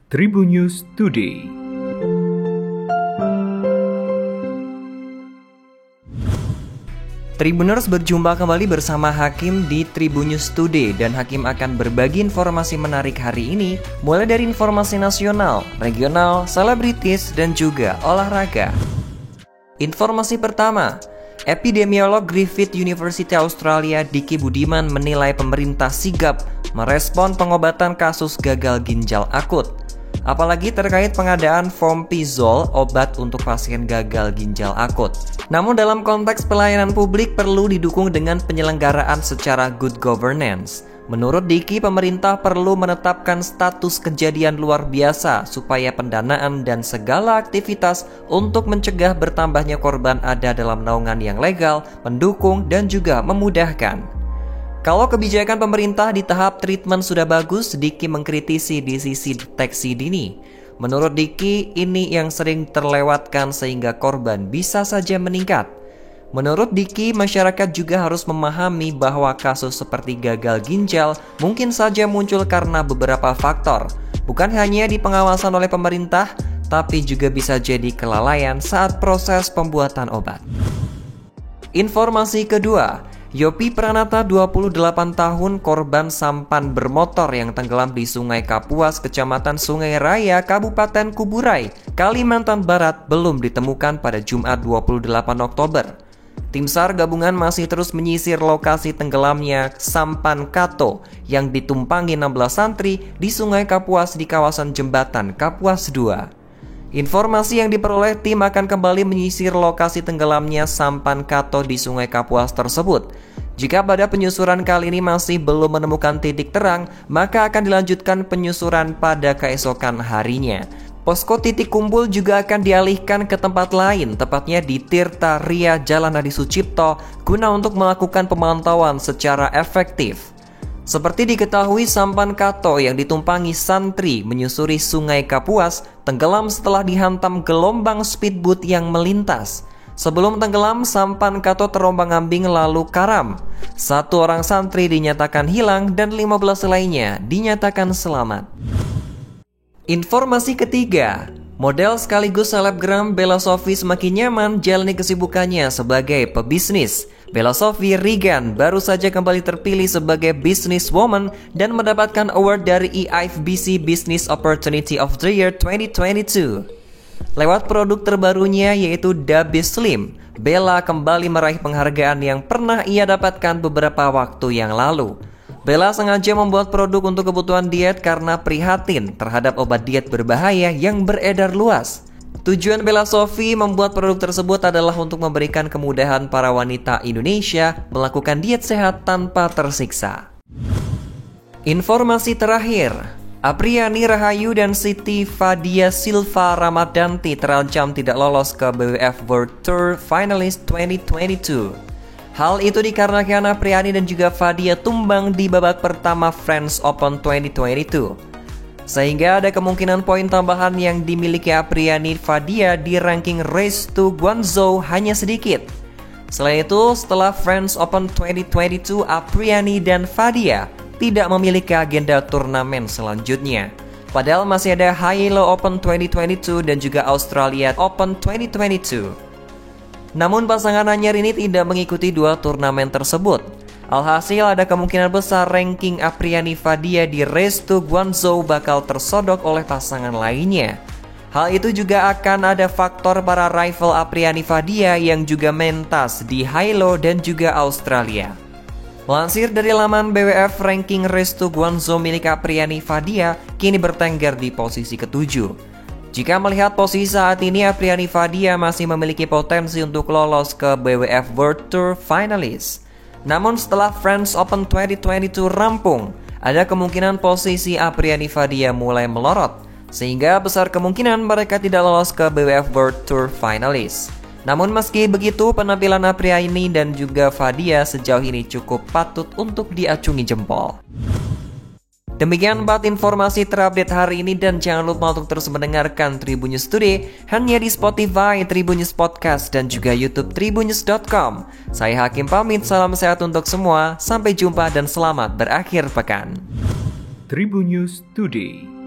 Tribun News Today. Tribuners berjumpa kembali bersama Hakim di Tribun News Today, dan Hakim akan berbagi informasi menarik hari ini, mulai dari informasi nasional, regional, selebritis, dan juga olahraga. Informasi pertama, epidemiolog Griffith University Australia Diki Budiman menilai pemerintah sigap merespon pengobatan kasus gagal ginjal akut, apalagi terkait pengadaan Fompizol, obat untuk pasien gagal ginjal akut. Namun dalam konteks pelayanan publik perlu didukung dengan penyelenggaraan secara good governance. Menurut Diki, pemerintah perlu menetapkan status kejadian luar biasa supaya pendanaan dan segala aktivitas untuk mencegah bertambahnya korban ada dalam naungan yang legal, mendukung, dan juga memudahkan. Kalau kebijakan pemerintah di tahap treatment sudah bagus, Diki mengkritisi di sisi deteksi dini. Menurut Diki, ini yang sering terlewatkan sehingga korban bisa saja meningkat. Menurut Diki, masyarakat juga harus memahami bahwa kasus seperti gagal ginjal mungkin saja muncul karena beberapa faktor, bukan hanya di pengawasan oleh pemerintah, tapi juga bisa jadi kelalaian saat proses pembuatan obat. Informasi kedua, Yopi Pranata 28 tahun, korban sampan bermotor yang tenggelam di Sungai Kapuas, Kecamatan Sungai Raya, Kabupaten Kuburai, Kalimantan Barat, belum ditemukan pada Jumat 28 Oktober. Tim SAR gabungan masih terus menyisir lokasi tenggelamnya sampan Kato yang ditumpangi 16 santri di Sungai Kapuas di kawasan Jembatan Kapuas 2. Informasi yang diperoleh tim akan kembali menyisir lokasi tenggelamnya sampan Kato di Sungai Kapuas tersebut. Jika pada penyusuran kali ini masih belum menemukan titik terang, maka akan dilanjutkan penyusuran pada keesokan harinya. Posko titik kumpul juga akan dialihkan ke tempat lain, tepatnya di Tirta Ria Jalan Adi Sucipto, guna untuk melakukan pemantauan secara efektif. Seperti diketahui, sampan Kato yang ditumpangi santri menyusuri Sungai Kapuas tenggelam setelah dihantam gelombang speedboat yang melintas. Sebelum tenggelam, sampan Kato terombang-ambing lalu karam. 1 orang santri dinyatakan hilang dan 15 lainnya dinyatakan selamat. Informasi ketiga, model sekaligus selebgram Bella Sophie semakin nyaman jalani kesibukannya sebagai pebisnis. Bella Sophie Regan baru saja kembali terpilih sebagai businesswoman dan mendapatkan award dari EIFBC Business Opportunity of the Year 2022. Lewat produk terbarunya yaitu Dabi Slim, Bella kembali meraih penghargaan yang pernah ia dapatkan beberapa waktu yang lalu. Bella sengaja membuat produk untuk kebutuhan diet karena prihatin terhadap obat diet berbahaya yang beredar luas. Tujuan Bella Sophie membuat produk tersebut adalah untuk memberikan kemudahan para wanita Indonesia melakukan diet sehat tanpa tersiksa. Informasi terakhir, Apriani Rahayu dan Siti Fadia Silva Ramadanti terancam tidak lolos ke BWF World Tour Finalist 2022. Hal itu dikarenakan Apriani dan juga Fadia tumbang di babak pertama French Open 2022. Sehingga ada kemungkinan poin tambahan yang dimiliki Apriani Fadia di ranking Race to Guangzhou hanya sedikit. Selain itu, setelah French Open 2022, Apriani dan Fadia tidak memiliki agenda turnamen selanjutnya. Padahal masih ada Hilo Open 2022 dan juga Australia Open 2022. Namun pasangan anyar ini tidak mengikuti 2 turnamen tersebut. Alhasil ada kemungkinan besar ranking Apriani Fadia di Race to Guangzhou bakal tersodok oleh pasangan lainnya. Hal itu juga akan ada faktor para rival Apriani Fadia yang juga mentas di Hilo dan juga Australia. Melansir dari laman BWF, ranking Race to Guangzhou milik Apriani Fadia kini bertengger di posisi ke-7. Jika melihat posisi saat ini, Apriani Fadia masih memiliki potensi untuk lolos ke BWF World Tour Finalist. Namun setelah French Open 2022 rampung, ada kemungkinan posisi Apriani Fadia mulai melorot, sehingga besar kemungkinan mereka tidak lolos ke BWF World Tour Finalist. Namun meski begitu, penampilan Apriani dan juga Fadia sejauh ini cukup patut untuk diacungi jempol. Demikian 4 informasi terupdate hari ini, dan jangan lupa untuk terus mendengarkan Tribun News Today hanya di Spotify, Tribun News Podcast, dan juga YouTube tribunnews.com. Saya Hakim pamit, salam sehat untuk semua, sampai jumpa dan selamat berakhir pekan. Tribun News Today.